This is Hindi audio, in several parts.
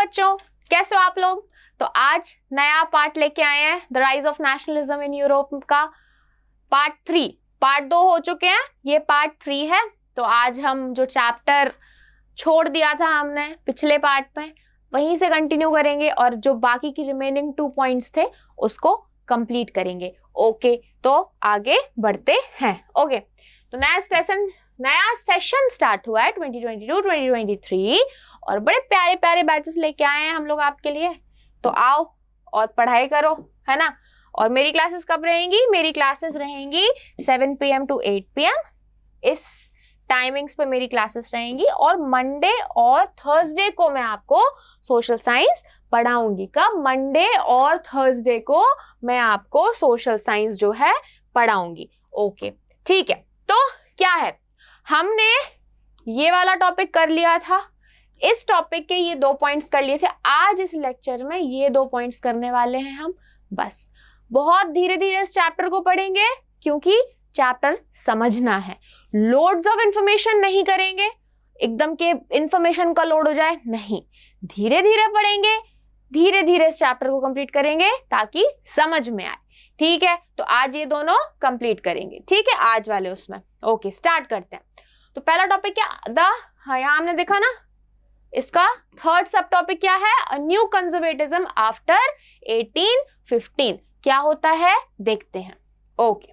बच्चों, कैसे हो आप लोग। तो आज नया पार्ट लेके आए हैं, the rise of nationalism in Europe का पार्ट 3। पार्ट 2 हो चुके हैं, ये पार्ट 3 है। तो आज हम जो चैप्टर छोड़ दिया था हमने पिछले पार्ट में, वहीं से कंटिन्यू करेंगे और जो बाकी की रिमेनिंग 2 पॉइंट्स थे उसको कंप्लीट करेंगे। ओके, तो आगे बढ़ते हैं। ओके, तो नया सेशन स्टार्ट हुआ है 2022-2023 और बड़े प्यारे प्यारे बैचेस लेके आए हैं हम लोग आपके लिए। तो आओ और पढ़ाई करो, है ना। और मेरी क्लासेस कब रहेंगी? मेरी क्लासेस रहेंगी 7 PM to 8 PM। इस टाइमिंग्स पे मेरी क्लासेस रहेंगी और मंडे और थर्सडे को मैं आपको सोशल साइंस पढ़ाऊंगी। कब? मंडे और थर्सडे को मैं आपको सोशल साइंस जो है पढ़ाऊंगी। ओके, ठीक है। तो क्या है, हमने ये वाला टॉपिक कर लिया था, इस टॉपिक के ये 2 पॉइंट्स कर लिए थे। आज इस लेक्चर में ये 2 पॉइंट्स करने वाले हैं हम। बस बहुत धीरे धीरे इस चैप्टर को पढ़ेंगे क्योंकि चैप्टर समझना है। लोड्स ऑफ इंफॉर्मेशन नहीं करेंगे, एकदम के इंफॉर्मेशन का लोड हो जाए, नहीं, धीरे धीरे पढ़ेंगे, धीरे धीरे इस चैप्टर को कंप्लीट करेंगे ताकि समझ में आए। ठीक है, तो आज ये दोनों कंप्लीट करेंगे। ठीक है, आज वाले उसमें। ओके, स्टार्ट करते हैं। तो पहला टॉपिक क्या यहाँ हमने देखा ना, इसका थर्ड सब टॉपिक क्या है? A new conservatism after 1815। क्या होता है देखते हैं। ओके,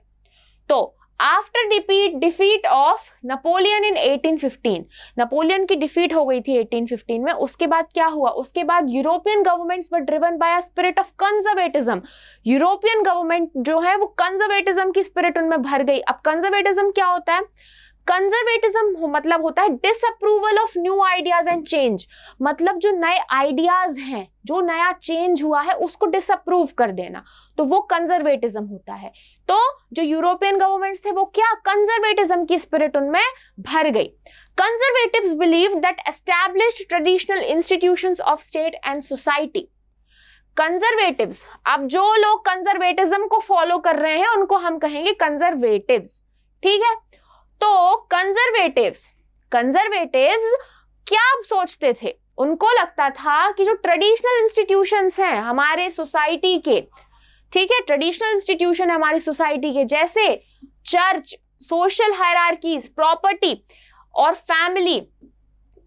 तो after defeat of Napoleon in 1815, Napoleon की डिफीट हो गई थी 1815 में। उसके बाद क्या हुआ? उसके बाद European governments were driven by a spirit of conservatism. European government जो है वो कंजर्वेटिज्म की स्पिरिट उनमें भर गई। अब कंजर्वेटिज्म क्या होता है? कंजर्वेटिज्म मतलब होता है disapproval of new ideas and change. मतलब जो नए आइडियाज हैं, जो नया चेंज हुआ है उसको डिसअप्रूव कर देना, तो वो कंजर्वेटिज्म होता है। तो जो यूरोपियन गवर्नमेंट्स थे वो क्या, कंजर्वेटिज्म की स्पिरिट उनमें भर गई। Conservatives believe that established traditional institutions of state and society. Conservatives, अब जो लोग कंजर्वेटिज्म को फॉलो कर रहे हैं उनको हम कहेंगे कंजर्वेटिव्स। ठीक है, तो कंजर्वेटिव्स क्या सोचते थे? उनको लगता था कि जो ट्रेडिशनल इंस्टीट्यूशंस हैं हमारे सोसाइटी के, ठीक है, ट्रेडिशनल इंस्टीट्यूशन है हमारी सोसाइटी के, जैसे चर्च, सोशल हायरार्कीज, प्रॉपर्टी और फैमिली,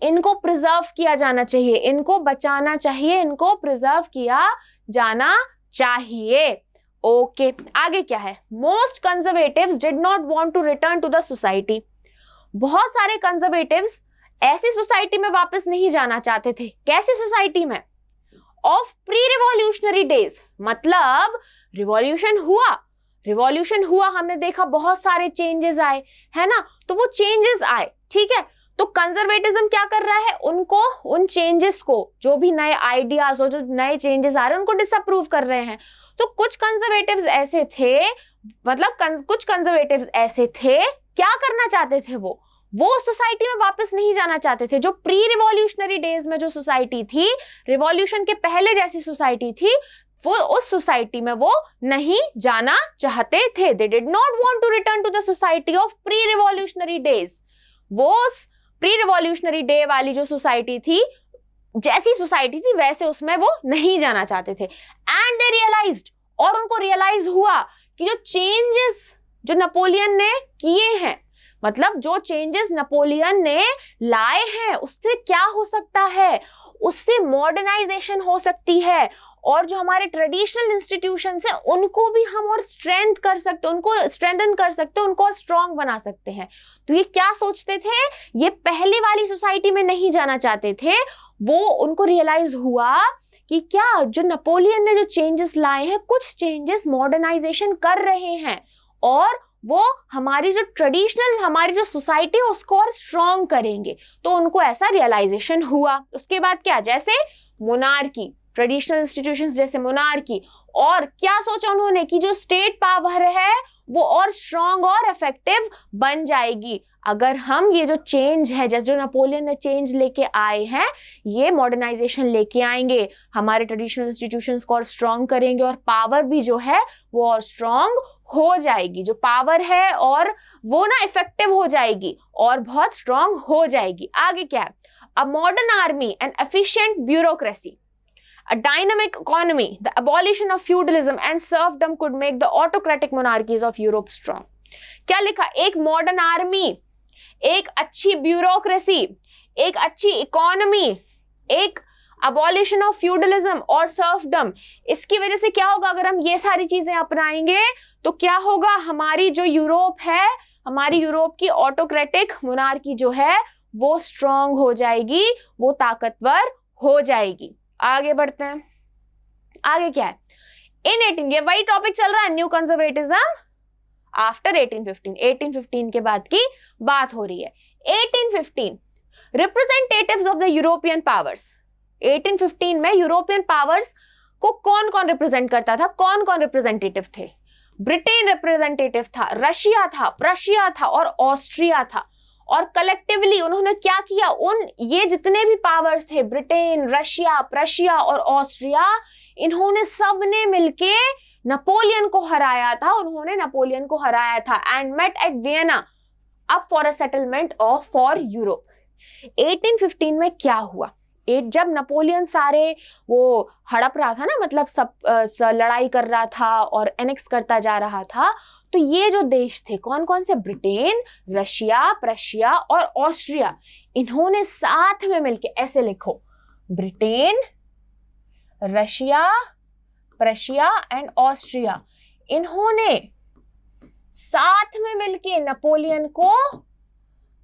इनको प्रिजर्व किया जाना चाहिए, इनको बचाना चाहिए, इनको प्रिजर्व किया जाना चाहिए। ओके, आगे क्या है? Most conservatives did not want to return to the society. बहुत सारे कंजर्वेटिव्स ऐसी सोसाइटी में वापस नहीं जाना चाहते थे। कैसी सोसाइटी में? Of pre revolutionary days. मतलब रिवॉल्यूशन हुआ, हमने देखा बहुत सारे चेंजेस आए, है ना, तो वो चेंजेस आए। ठीक है, तो कंजर्वेटिज्म क्या कर रहा है? उनको, उन चेंजेस को, जो भी नए आइडियाज और जो नए चेंजेस आ रहे हैं उनको डिसअप्रूव कर रहे हैं। तो कुछ कंजर्वेटिव्स ऐसे थे, कुछ कंजर्वेटिव्स ऐसे थे, क्या करना चाहते थे? वो सोसाइटी में वापस नहीं जाना चाहते थे। जो प्री रिवॉल्यूशनरी डेज में जो सोसाइटी थी, रिवॉल्यूशन के पहले जैसी सोसाइटी थी, वो उस सोसाइटी में वो नहीं जाना चाहते थे। They did not want to return to the society of pre revolutionary days. वो प्री रिवॉल्यूशनरी डे वाली जो सोसाइटी थी, जैसी सोसाइटी थी वैसे उसमें वो नहीं जाना चाहते थे। एंड दे रियलाइज्ड, और उनको रियलाइज हुआ कि जो चेंजेस जो नेपोलियन ने किए हैं, मतलब जो चेंजेस नेपोलियन ने लाए हैं, उससे क्या हो सकता है? उससे मॉडर्नाइजेशन हो सकती है और जो हमारे ट्रेडिशनल इंस्टीट्यूशंस हैं उनको भी हम और स्ट्रेंथन कर सकते हैं, उनको और स्ट्रॉन्ग बना सकते हैं। तो ये क्या सोचते थे? ये पहले वाली सोसाइटी में नहीं जाना चाहते थे। वो उनको रियलाइज हुआ कि क्या जो नेपोलियन ने जो चेंजेस लाए हैं, कुछ चेंजेस मॉडर्नाइजेशन कर रहे हैं और वो हमारी जो ट्रेडिशनल, हमारी जो सोसाइटी है उसको और स्ट्रॉन्ग करेंगे। तो उनको ऐसा रियलाइजेशन हुआ। उसके बाद क्या? जैसे मोनार्की, ट्रेडिशनल इंस्टीट्यूशंस जैसे मोनार्की, और क्या सोचा उन्होंने कि जो स्टेट पावर है वो और स्ट्रॉन्ग और इफेक्टिव बन जाएगी अगर हम ये जो चेंज है, जैसे जो नेपोलियन ने चेंज लेके आए हैं, ये मॉडर्नाइजेशन लेके आएंगे, हमारे ट्रेडिशनल इंस्टीट्यूशंस को और स्ट्रॉन्ग करेंगे और पावर भी जो है वो और स्ट्रॉन्ग हो जाएगी। जो पावर है और वो ना इफेक्टिव हो जाएगी और बहुत स्ट्रॉन्ग हो जाएगी। आगे क्या है? A modern army and efficient bureaucracy. A dynamic economy, the abolition of feudalism and serfdom could make the autocratic monarchies of Europe strong. क्या लिखा? एक मॉडर्न आर्मी, एक अच्छी ब्यूरोक्रेसी, एक अच्छी इकोनॉमी, एक abolition of feudalism और serfdom, इसकी वजह से क्या होगा? अगर हम ये सारी चीजें अपनाएंगे तो क्या होगा? हमारी जो यूरोप है, हमारी यूरोप की ऑटोक्रेटिक मोनार्की जो है वो स्ट्रांग हो जाएगी, वो ताकतवर हो जाएगी। आगे बढ़ते हैं। आगे क्या है? इन 18, ये वही टॉपिक चल रहा है, न्यू कंजर्वेटिज्म आफ्टर 1815। 1815 के बाद की बात हो रही है। 1815 representatives of the European powers. 1815 में यूरोपियन पावर्स को कौन कौन रिप्रेजेंट करता था? कौन कौन रिप्रेजेंटेटिव थे? ब्रिटेन रिप्रेजेंटेटिव था, रशिया था, प्रशिया था और ऑस्ट्रिया था। और कलेक्टिवली उन्होंने क्या किया? ये जितने भी पावर्स थे, ब्रिटेन, रशिया, प्रशिया और ऑस्ट्रिया, इन्होंने सबने मिलके नेपोलियन को हराया था। उन्होंने नेपोलियन को हराया था and met at Vienna up for a settlement of for Europe. 1815 में क्या हुआ? जब नेपोलियन सारे वो हड़प रहा था ना, मतलब सब लड़ाई कर रहा था और एनेक्स करता जा रहा था, तो ये जो देश थे कौन कौन से? ब्रिटेन, रशिया, प्रशिया और ऑस्ट्रिया, इन्होंने साथ में मिलके, ऐसे लिखो, Britain, Russia, Prussia and Austria, इन्होंने साथ में मिलके नेपोलियन को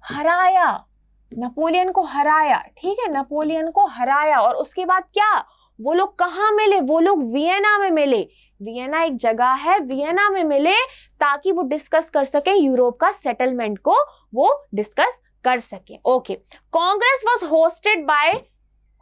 हराया। नेपोलियन को हराया, ठीक है, नेपोलियन को हराया। और उसके बाद क्या? वो लोग कहाँ मिले? वो लोग वियना में मिले। वियना एक जगह है, वियना में मिले ताकि वो डिस्कस कर सके यूरोप का सेटलमेंट को, वो डिस्कस कर सके। Okay, Congress was hosted by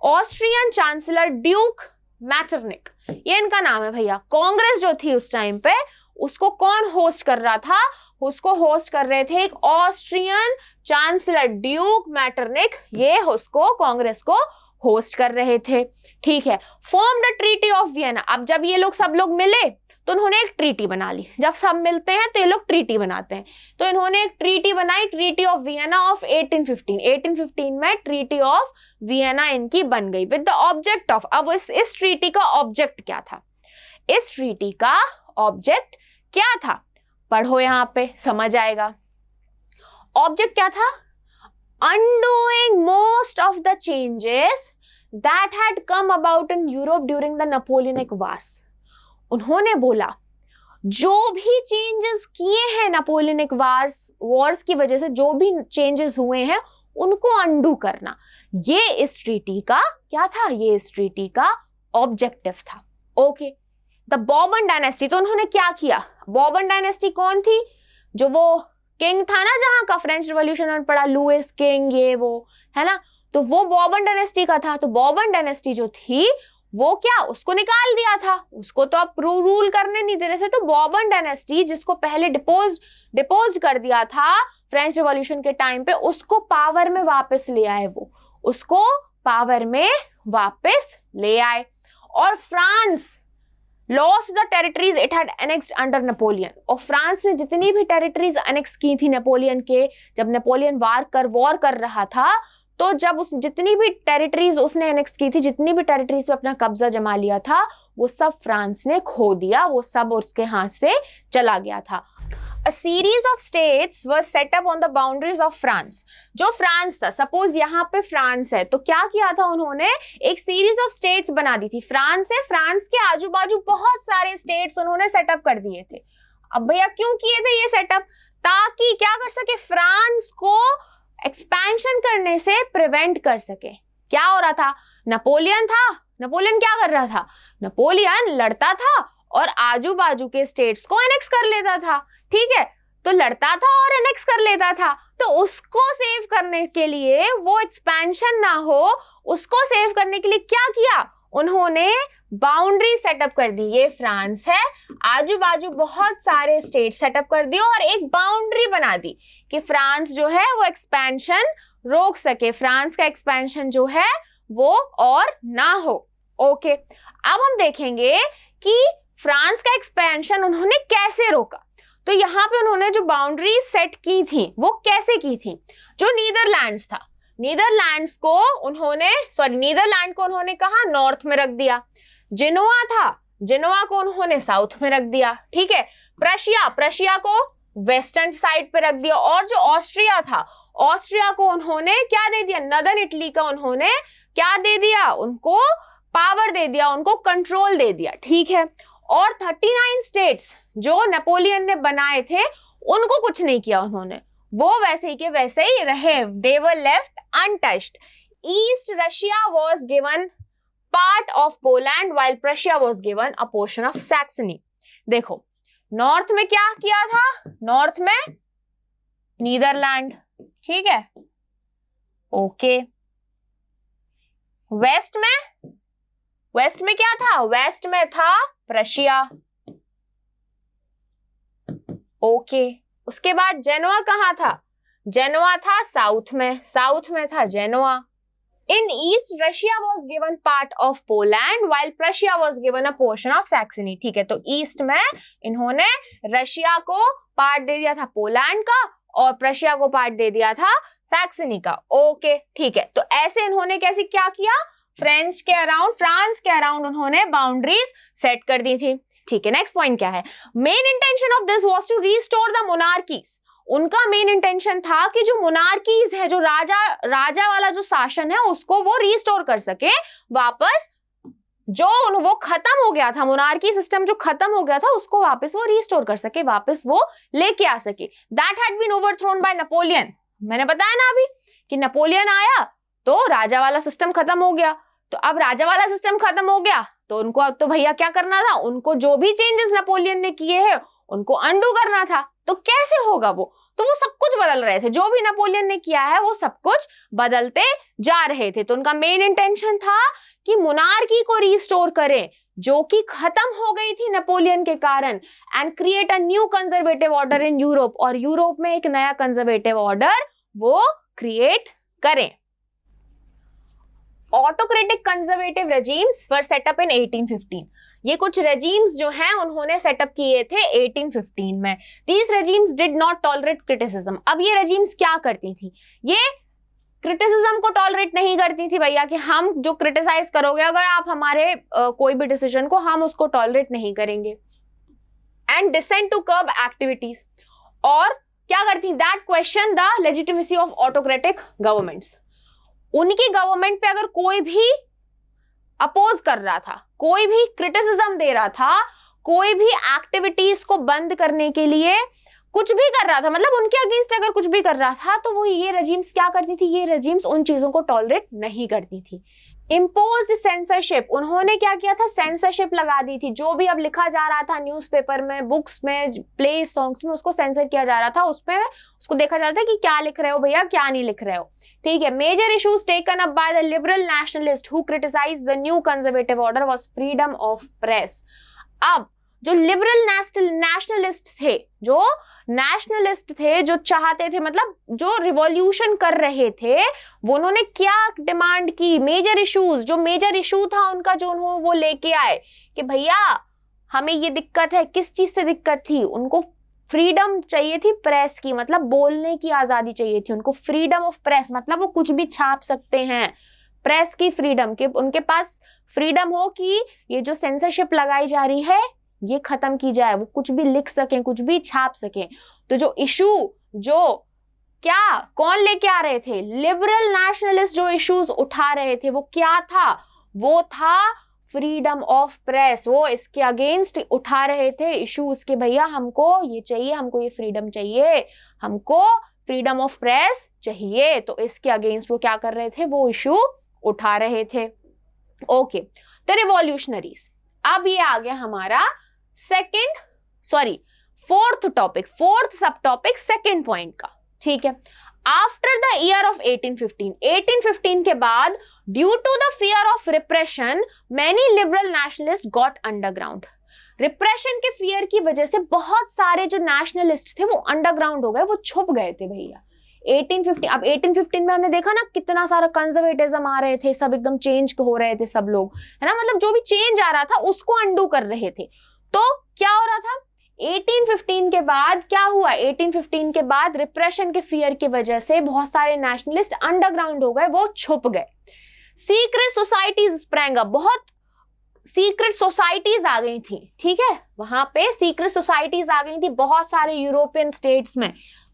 Austrian chancellor Duke Metternich, ये इनका नाम है भैया। कांग्रेस जो थी उस टाइम पे, उसको कौन होस्ट कर रहा था? उसको होस्ट कर रहे थे एक ऑस्ट्रियन चांसलर ड्यूक मैटरनिक, ये उसको, कांग्रेस को होस्ट कर रहे थे, ठीक है। Form the treaty of Vienna. अब जब ये लोग सब लोग मिले तो उन्होंने एक ट्रीटी बना ली। जब सब मिलते हैं तो ये लोग ट्रीटी बनाते हैं, तो इन्होंने एक ट्रीटी बनाई, ट्रीटी ऑफ वियना ऑफ 1815। 1815 में ट्रीटी ऑफ वियना इनकी बन गई विद द ऑब्जेक्ट ऑफ, अब इस ट्रीटी का ऑब्जेक्ट क्या था? इस ट्रीटी का ऑब्जेक्ट क्या था? पढ़ो, यहां पे समझ आएगा। ऑब्जेक्ट क्या था? undoing most of the changes that had come about in Europe during the Napoleonic Wars। उन्होंने बोला जो भी चेंजेस किए हैं नेपोलियनिक वॉर्स की वजह से, जो भी चेंजेस हुए हैं उनको अंडू करना, ये इस ट्रीटी का क्या था? ये इस ट्रीटी का ऑब्जेक्टिव था। ओके, द बॉर्बन डायनेस्टी, तो उन्होंने क्या किया? बॉर्बन डायनेस्टी कौन थी? जो वो किंग था ना जहां का फ्रेंच रिवॉल्यूशन में पड़ा, लुइस किंग, ये वो है ना, तो वो बॉर्बन डायनेस्टी का था। तो बॉर्बन डायनेस्टी जो थी वो क्या, उसको निकाल दिया था, उसको तो अब रूल करने नहीं दे रहे थे। तो बॉर्बन डायनेस्टी जिसको पहले डिपोज कर दिया था फ्रेंच रिवॉल्यूशन के टाइम पे, उसको पावर में वापस ले आए, वो उसको पावर में वापस ले आए। और France lost the territories it had annexed under Napoleon, और फ्रांस ने जितनी भी टेरिटरीज एनेक्स की थी नेपोलियन के, जब नेपोलियन वॉर कर रहा था, तो जब उस जितनी भी टेरिटरीज उसने एनेक्स की थी, जितनी भी टेरिटरीज पे अपना कब्जा जमा लिया था, वो सब फ्रांस ने खो दिया, वो सब उसके हाथ से चला गया था। A series of states was set up on the boundaries of France। जो फ्रांस था, सपोज यहाँ पे फ्रांस है, तो क्या किया था उन्होंने? एक सीरीज ऑफ स्टेट्स बना दी थी। फ्रांस है, फ्रांस के आजू बाजू बहुत सारे स्टेट्स उन्होंने सेटअप कर दिए थे। अब भैया क्यों किए थे ये सेटअप? ताकि क्या कर सके? फ्रांस को एक्सपेंशन करने से प्रिवेंट कर सके। क्या हो रहा था? नेपोलियन था, नेपोलियन क्या कर रहा था? नेपोलियन लड़ता था और आजू बाजू के स्टेट्स को एनेक्स कर लेता था, ठीक है, तो लड़ता था और एनेक्स कर लेता था। तो उसको सेव करने के लिए, वो एक्सपेंशन ना हो, उसको सेव करने के लिए क्या किया उन्होंने? बाउंड्री सेटअप कर दी। ये फ्रांस है, आजू बाजू बहुत सारे स्टेट सेटअप कर दिए और एक बाउंड्री बना दी कि फ्रांस जो है वो एक्सपेंशन रोक सके, फ्रांस का एक्सपेंशन जो है वो और ना हो। ओके, अब हम देखेंगे कि फ्रांस का एक्सपेंशन उन्होंने कैसे रोका। तो यहाँ पे उन्होंने जो बाउंड्री सेट की थी वो कैसे की थी? जो नीदरलैंड को उन्होंने कहा नॉर्थ में रख दिया, जिनोआ था, जिनोआ को उन्होंने साउथ में रख दिया, ठीक है। प्रशिया, प्रशिया को वेस्टर्न साइड पे रख दिया। और जो ऑस्ट्रिया था, ऑस्ट्रिया को उन्होंने क्या दे दिया, नदर्न इटली का उन्होंने क्या दे दिया, उनको पावर दे दिया, उनको कंट्रोल दे दिया, ठीक है। और 39 स्टेट्स जो नेपोलियन ने बनाए थे उनको कुछ नहीं किया उन्होंने, वो वैसे ही के वैसे ही रहे, they were left untouched. East Russia was given part of Poland while Prussia was given a portion of Saxony. देखो नॉर्थ में क्या किया था, नॉर्थ में नीदरलैंड, ठीक है, ओके। वेस्ट में, वेस्ट में क्या था, वेस्ट में था प्रशिया, ओके। उसके बाद जेनोआ कहाँ था, जेनोआ था साउथ में, साउथ में था Genoa. In east Russia was given part of Poland while Prussia was given a portion of Saxony, ठीक है। तो ईस्ट में इन्होंने रशिया को पार्ट दे दिया था पोलैंड का और प्रशिया को पार्ट दे दिया था सैक्सनी का, ओके, ठीक है। तो ऐसे इन्होंने कैसे क्या किया, फ्रेंच के अराउंड, फ्रांस के अराउंड उन्होंने बाउंड्रीज सेट कर दी थी, ठीक है। नेक्स्ट पॉइंट क्या है, main intention of this was to restore the monarchies. उनका मेन इंटेंशन था कि जो मोनार्कीज है, जो राजा वाला जो शासन है उसको वो रिस्टोर कर सके वापस, जो वो खत्म हो गया था, मोनार्की सिस्टम जो खत्म हो गया था उसको वापस वो रिस्टोर कर सके, वापस वो लेके आ सके। That had been overthrown by Napoleon. मैंने बताया ना अभी कि नेपोलियन आया तो राजा वाला सिस्टम खत्म हो गया, तो अब राजा वाला सिस्टम खत्म हो गया तो उनको अब तो भैया क्या करना था, उनको जो भी चेंजेस नेपोलियन ने किए हैं उनको अंडू करना था। तो कैसे होगा वो, तो वो सब कुछ बदल रहे थे, जो भी नेपोलियन ने किया है वो सब कुछ बदलते जा रहे थे। तो उनका मेन इंटेंशन था कि मोनार्की को रिस्टोर करें जो कि खत्म हो गई थी नेपोलियन के कारण, and create a new conservative order in Europe, और यूरोप में एक नया कंजर्वेटिव ऑर्डर वो क्रिएट करें। Autocratic conservative regimes were set up in 1815। ये कुछ रेजिम्स जो हैं उन्होंने सेटअप किए थे 1815 में। These regimes did not tolerate criticism. अब ये रेजिम्स क्या करती थी, ये क्रिटिसिज्म को टॉलरेट नहीं करती थी भैया, कि हम जो क्रिटिसाइज करोगे अगर आप हमारे कोई भी डिसीजन को, हम उसको टॉलरेट नहीं करेंगे। And dissent to curb activities, और क्या करती, that question the legitimacy of autocratic governments. उनकी गवर्नमेंट पे अगर कोई भी अपोज कर रहा था, कोई भी क्रिटिसिज्म दे रहा था, कोई भी एक्टिविटीज को बंद करने के लिए कुछ भी कर रहा था, मतलब उनके अगेंस्ट अगर कुछ भी कर रहा था, तो वो ये रेजिम्स क्या करती थी, ये रेजिम्स उन चीजों को टॉलरेट नहीं करती थी। इम्पोज्ड सेंसरशिप, उन्होंने क्या किया था, सेंसरशिप लगा दी थी। जो भी अब लिखा जा रहा था न्यूज़पेपर में, बुक्स में, प्ले सॉन्ग्स में, उसको सेंसर किया जा रहा था, उसमें उसको देखा जा रहा था कि क्या लिख रहे हो भैया, क्या नहीं लिख रहे हो, ठीक है। Major issues taken up by the liberal nationalist who criticised the new conservative order was freedom of press. अब जो लिबरल नेशनलिस्ट थे, जो नेशनलिस्ट थे, जो चाहते थे, मतलब जो रिवॉल्यूशन कर रहे थे, वो उन्होंने क्या डिमांड की, मेजर इश्यूज, जो मेजर इशू था उनका जो उन्होंने वो लेके आए कि भैया हमें ये दिक्कत है। किस चीज से दिक्कत थी, उनको फ्रीडम चाहिए थी प्रेस की, मतलब बोलने की आजादी चाहिए थी उनको। फ्रीडम ऑफ प्रेस मतलब वो कुछ भी छाप सकते हैं, प्रेस की फ्रीडम, कि उनके पास फ्रीडम हो कि ये जो सेंसरशिप लगाई जा रही है ये खत्म की जाए, वो कुछ भी लिख सकें, कुछ भी छाप सकें। तो जो इशू, जो क्या कौन लेके आ रहे थे, लिबरल नेशनलिस्ट जो इश्यूज उठा रहे थे, वो क्या था, वो था फ्रीडम ऑफ प्रेस। वो इसके अगेंस्ट उठा रहे थे इश्यूज के भैया हमको ये चाहिए, हमको ये फ्रीडम चाहिए, हमको फ्रीडम ऑफ प्रेस चाहिए। तो इसके अगेंस्ट वो क्या कर रहे थे, वो इशू उठा रहे थे। Okay, the revolutionaries. अब ये आ गया हमारा फोर्थ टॉपिक, फोर्थ सब टॉपिक सेकेंड पॉइंट का, ठीक है। आफ्टर द ईयर ऑफ 1815 के बाद, due to the fear of repression, many liberal nationalist got underground. Repression के फियर की वजह से बहुत सारे जो नेशनलिस्ट थे वो अंडरग्राउंड हो गए, वो छुप गए थे भैया 1815। अब 1815 में हमने देखा ना कितना सारा कंजर्वेटिज्म आ रहे थे, सब एकदम चेंज हो रहे थे सब लोग, है ना, मतलब जो भी चेंज आ रहा था उसको अंडू कर रहे थे। तो क्या हो रहा था 1815 के बाद, क्या हुआ 1815 के बाद, रिप्रेशन के फियर की वजह से बहुत सारे नेशनलिस्ट अंडरग्राउंड हो गए, वो छुप गए। सीक्रेट सोसाइटीज स्प्रैंग अप, बहुत सीक्रेट सोसाइटीज आ गई थी, ठीक है, वहां पे सीक्रेट सोसाइटीज आ गई थी बहुत सारे यूरोपियन स्टेट्स में।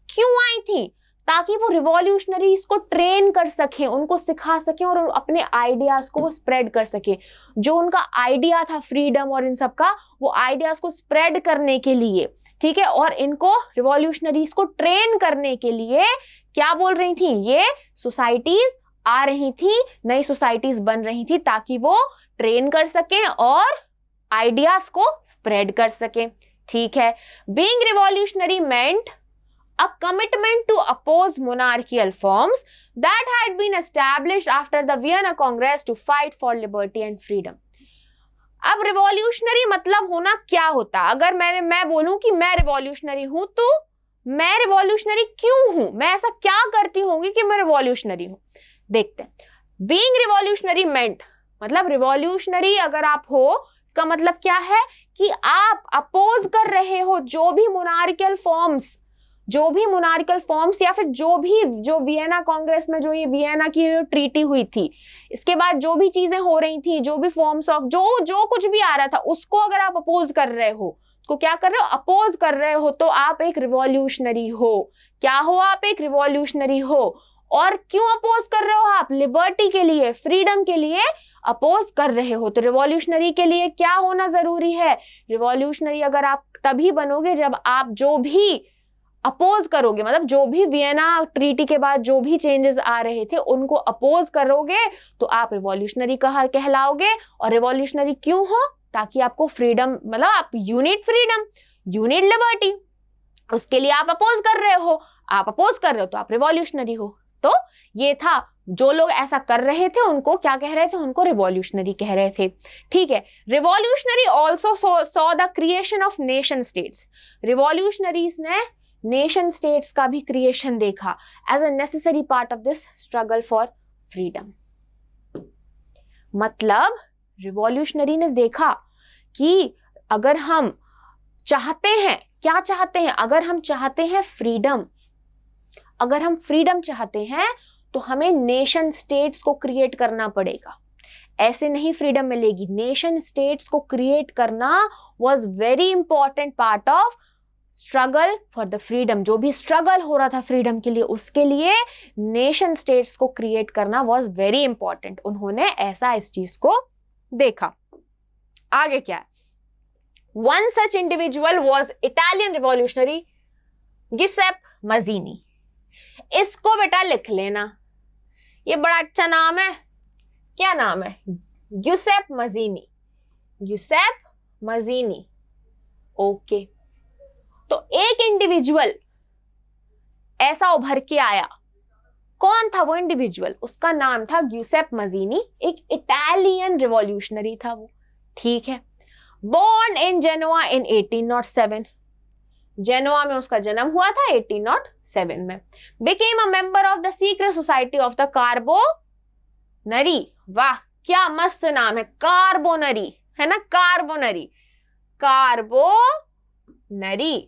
क्यों आई थी? ताकि वो रिवॉल्यूशनरीज को ट्रेन कर सके, उनको सिखा सके और अपने आइडियाज को वो स्प्रेड कर सके। जो उनका आइडिया था फ्रीडम और इन सब का, वो आइडियाज को स्प्रेड करने के लिए, ठीक है, और इनको रिवॉल्यूशनरीज को ट्रेन करने के लिए क्या बोल रही थी, ये सोसाइटीज आ रही थी, नई सोसाइटीज बन रही थी ताकि वो ट्रेन कर सके और आइडियाज को स्प्रेड कर सके, ठीक है। Being revolutionary meant a commitment to oppose monarchical forms that had been established after the Vienna Congress to fight for liberty and freedom. अब रिवॉल्यूशनरी मतलब होना क्या होता? अगर मैं बोलूं कि मैं रिवॉल्यूशनरी हूं, तो मैं रिवॉल्यूशनरी क्यों हूं, मैं ऐसा क्या करती होंगी कि मैं रिवॉल्यूशनरी हूं? देखते हैं। बीइंग रिवॉल्यूशनरी मेंट मतलब रिवॉल्यूशनरी अगर आप हो, इसका मतलब क्या है कि आप अपोज कर रहे हो जो भी मोनार्कियल फॉर्म्स या फिर जो वियना कांग्रेस में जो ये वियना की ट्रीटी हुई थी, इसके बाद जो भी चीजें हो रही थी, जो भी फॉर्म्स ऑफ जो कुछ भी आ रहा था, उसको अगर आप अपोज कर रहे हो, तो क्या कर रहे हो? अपोज कर रहे हो, तो आप एक रिवॉल्यूशनरी हो। क्या हो? आप एक रिवॉल्यूशनरी हो। और क्यों अपोज कर रहे हो? आप लिबर्टी के लिए, फ्रीडम के लिए अपोज कर रहे हो। तो रिवॉल्यूशनरी के लिए क्या होना जरूरी है? रिवॉल्यूशनरी अगर आप तभी बनोगे जब आप जो भी अपोज करोगे, मतलब जो भी वियना ट्रीटी के बाद जो भी चेंजेस आ रहे थे उनको अपोज करोगे, तो आप रिवॉल्यूशनरी कहलाओगे। और रिवॉल्यूशनरी क्यों हो? ताकि आपको फ्रीडम, मतलब आप you need freedom, you need liberty, उसके लिए आप अपोज कर रहे हो। आप अपोज कर रहे हो तो आप रिवॉल्यूशनरी हो। तो ये था, जो लोग ऐसा कर रहे थे उनको क्या कह रहे थे? उनको रिवॉल्यूशनरी कह रहे थे, ठीक है। Revolutionary also saw the creation of nation states. Revolutionaries ने नेशन स्टेट्स का भी क्रिएशन देखा as a necessary part of this struggle for freedom. मतलब रिवॉल्यूशनरी ने देखा कि अगर हम चाहते हैं, क्या चाहते हैं? अगर हम चाहते हैं फ्रीडम, अगर हम फ्रीडम चाहते हैं तो हमें नेशन स्टेट्स को क्रिएट करना पड़ेगा। ऐसे नहीं फ्रीडम मिलेगी। नेशन स्टेट्स को क्रिएट करना was very important part of struggle for the freedom. जो भी स्ट्रगल हो रहा था फ्रीडम के लिए, उसके लिए नेशन स्टेट्स को क्रिएट करना वाज वेरी इंपॉर्टेंट। उन्होंने ऐसा इस चीज को देखा। आगे क्या है? One such individual was Italian revolutionary Giuseppe Mazzini. इसको बेटा लिख लेना, ये बड़ा अच्छा नाम है। क्या नाम है? गिसेप मजीनी, गिसेप मजीनी। ओके, तो एक इंडिविजुअल ऐसा उभर के आया। कौन था वो इंडिविजुअल? उसका नाम था गिसेप मजीनी। एक इटालियन रिवॉल्यूशनरी था वो, ठीक है। Born in Genoa in 1807, Genoa में उसका जन्म हुआ था 1807 में। Became a member of the secret society of the Carbonari. वाह क्या मस्त नाम है, कार्बोनरी, है ना, कार्बोनरी, कार्बोनरी।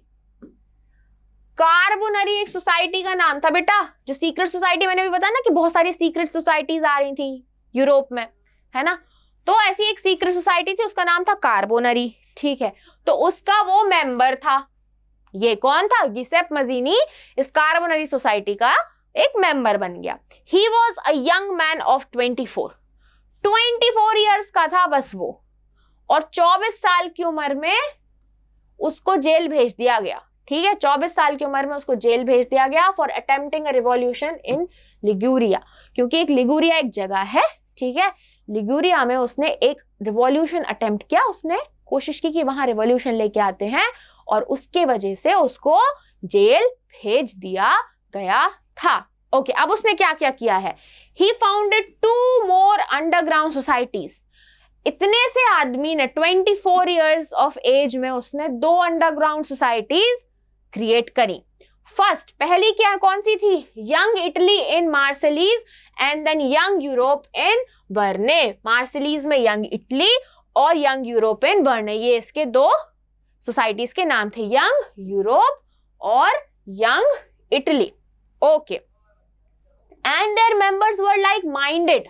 कार्बोनरी एक सोसाइटी का नाम था बेटा। जो सीक्रेट सोसाइटी, मैंने भी बताया ना कि बहुत सारी सीक्रेट सोसाइटीज आ रही थी यूरोप में, है ना, तो ऐसी एक सीक्रेट सोसाइटी थी, उसका नाम था कार्बोनरी, ठीक है। तो उसका वो मेंबर था। ये कौन था? गिसेप मजीनी इस कार्बोनरी सोसाइटी का एक मेंबर बन गया। He was a young man of 24 years का था बस वो, और 24 साल की उम्र में उसको जेल भेज दिया गया, ठीक है। 24 साल की उम्र में उसको जेल भेज दिया गया for attempting a revolution in Liguria, क्योंकि एक लिगुरिया एक जगह है, ठीक है। लिगुरिया में उसने एक रिवॉल्यूशन अटेम्प्ट किया, उसने कोशिश की कि वहां रिवॉल्यूशन लेके आते हैं, और उसके वजह से उसको जेल भेज दिया गया था। ओके, अब उसने क्या क्या किया है? ही फाउंडेड 2 more अंडरग्राउंड सोसाइटीज। इतने से आदमी ने 24 ईयर्स ऑफ एज में उसने 2 अंडरग्राउंड सोसाइटीज क्रिएट करी। फर्स्ट, पहली क्या कौन सी थी? Young Italy in Marseilles and then young Europe in Berne. Marseilles में यंग इटली और यंग यूरोप इन बर्ने, ये इसके 2 सोसाइटीज के नाम थे, यंग यूरोप और young Italy. Okay, and their members were like minded.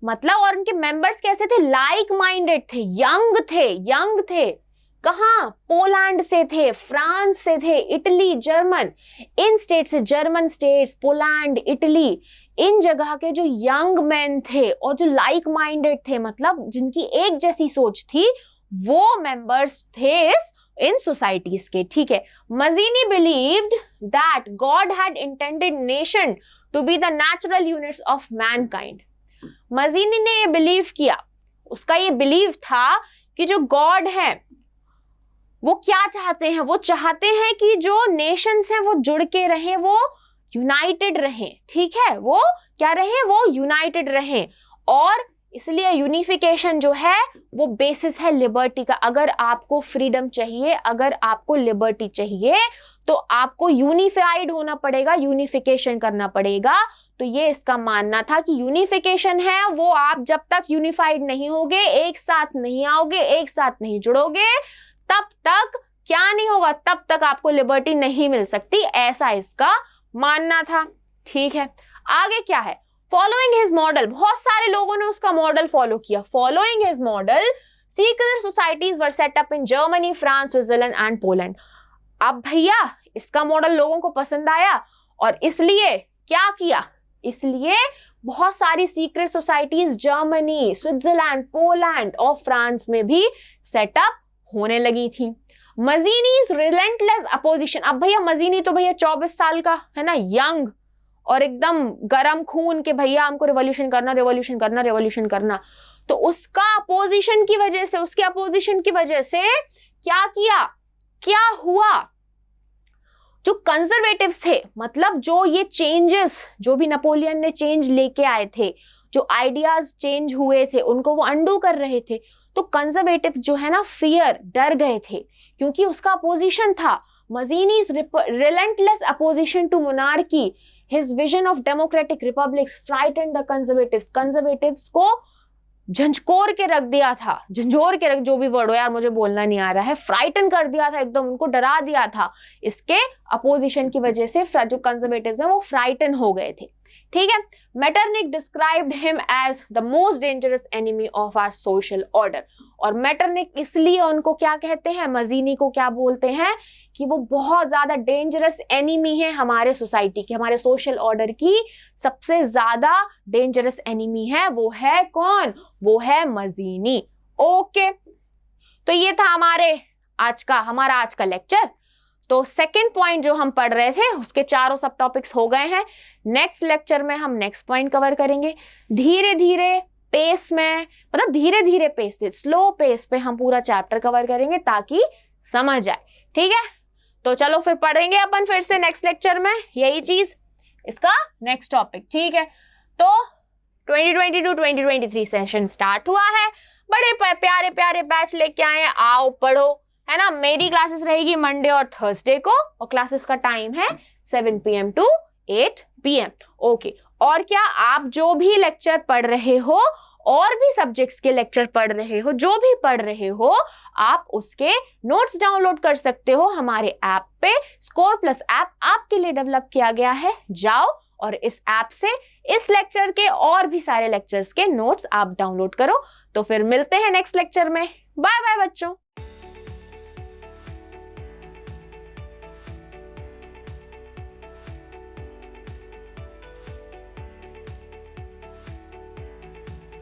मतलब, और उनके मेंबर्स कैसे थे? लाइक माइंडेड थे, यंग थे। कहाँ? पोलैंड से थे, फ्रांस से थे, इटली, जर्मन, इन स्टेट से, जर्मन स्टेट्स, पोलैंड, इटली, इन जगह के जो यंग मैन थे और जो लाइक माइंडेड थे, मतलब जिनकी एक जैसी सोच थी, वो मेंबर्स थे इन सोसाइटीज के। ठीक है। Mazzini believed that God had intended nation to be the natural units of mankind. Mazzini ने ये बिलीव किया, उसका ये बिलीव था कि जो गॉड है वो क्या चाहते हैं? वो चाहते हैं कि जो नेशंस हैं वो जुड़ के रहें, वो यूनाइटेड रहें। ठीक है, वो क्या रहें? वो यूनाइटेड रहें। और इसलिए यूनिफिकेशन जो है वो बेसिस है लिबर्टी का। अगर आपको फ्रीडम चाहिए, अगर आपको लिबर्टी चाहिए, तो आपको यूनिफाइड होना पड़ेगा, यूनिफिकेशन करना पड़ेगा। तो ये इसका मानना था कि यूनिफिकेशन है वो आप जब तक यूनिफाइड नहीं होगे, एक साथ नहीं आओगे, एक साथ नहीं जुड़ोगे, तब तक क्या नहीं होगा? तब तक आपको लिबर्टी नहीं मिल सकती। ऐसा इसका मानना था। ठीक है, आगे क्या है? फॉलोइंग हिज मॉडल, बहुत सारे लोगों ने उसका मॉडल फॉलो किया। Following his model, secret societies were set up in Germany, France, Switzerland and Poland. अब भैया इसका मॉडल लोगों को पसंद आया और इसलिए क्या किया? इसलिए बहुत सारी secret societies Germany, Switzerland, Poland और फ्रांस में भी सेटअप होने लगी थी। मजीनीज रिलेंटलेस अपोजिशन, अब भैया मजीनी तो भैया 24 साल का है ना, यंग और एकदम गरम खून के, भैया हमको रिवॉल्यूशन करना, रिवॉल्यूशन करना, रिवॉल्यूशन करना। तो उसका अपोजिशन की वजह से, उसके अपोजिशन की वजह से क्या किया? क्या हुआ? जो कंजर्वेटिव्स थे, मतलब जो ये चेंजेस, जो भी नेपोलियन ने चेंज लेके आए थे, जो आइडियाज चेंज हुए थे, उनको वो अंडू कर रहे थे। तो कंजर्वेटिव जो है ना, फियर, डर गए थे, क्योंकि उसका अपोजिशन था। Mazzini's relentless opposition to monarchy, his vision of democratic republics frightened the conservatives. Conservatives को झंझकोर के रख दिया था, झंझोर के रख, जो भी वर्ड हो यार मुझे बोलना नहीं आ रहा है, फ्राइटन कर दिया था, एकदम उनको डरा दिया था। इसके अपोजिशन की वजह से जो कंजर्वेटिव्स हैं वो फ्राइटन हो गए थे। ठीक है। Metternich described him as the most dangerous enemy of our social order. और मेटरनिक इसलिए उनको क्या कहते हैं, मजीनी को क्या बोलते हैं, कि वो बहुत ज्यादा डेंजरस एनिमी है हमारे सोसाइटी की, हमारे सोशल ऑर्डर की सबसे ज्यादा डेंजरस एनिमी है। वो है कौन? वो है मजीनी। ओके, तो ये था हमारा आज का लेक्चर। तो सेकंड पॉइंट जो हम पढ़ रहे थे उसके चारों सब टॉपिक्स हो गए हैं। नेक्स्ट लेक्चर में हम नेक्स्ट पॉइंट कवर करेंगे। धीरे धीरे पेस में, मतलब धीरे धीरे पेस से, स्लो पेस पे हम पूरा चैप्टर कवर करेंगे ताकि समझ आए। ठीक है, तो चलो फिर पढ़ेंगे अपन फिर से नेक्स्ट लेक्चर में यही चीज, इसका नेक्स्ट टॉपिक। ठीक है, तो 2022-2023 सेशन स्टार्ट हुआ है। बड़े प्यारे प्यारे बैच लेके आए हैं, आओ पढ़ो, है ना। मेरी क्लासेस रहेगी मंडे और थर्सडे को, और क्लासेस का टाइम है 7 PM to 8 PM। ओके, और क्या आप जो भी लेक्चर पढ़ रहे हो, और भी सब्जेक्ट्स के लेक्चर पढ़ रहे हो, जो भी पढ़ रहे हो, आप उसके नोट्स डाउनलोड कर सकते हो हमारे ऐप पे। स्कोर प्लस ऐप आपके लिए डेवलप किया गया है। जाओ और इस ऐप से इस लेक्चर के और भी सारे लेक्चर्स के नोट्स आप डाउनलोड करो। तो फिर मिलते हैं नेक्स्ट लेक्चर में। बाय बाय बच्चों।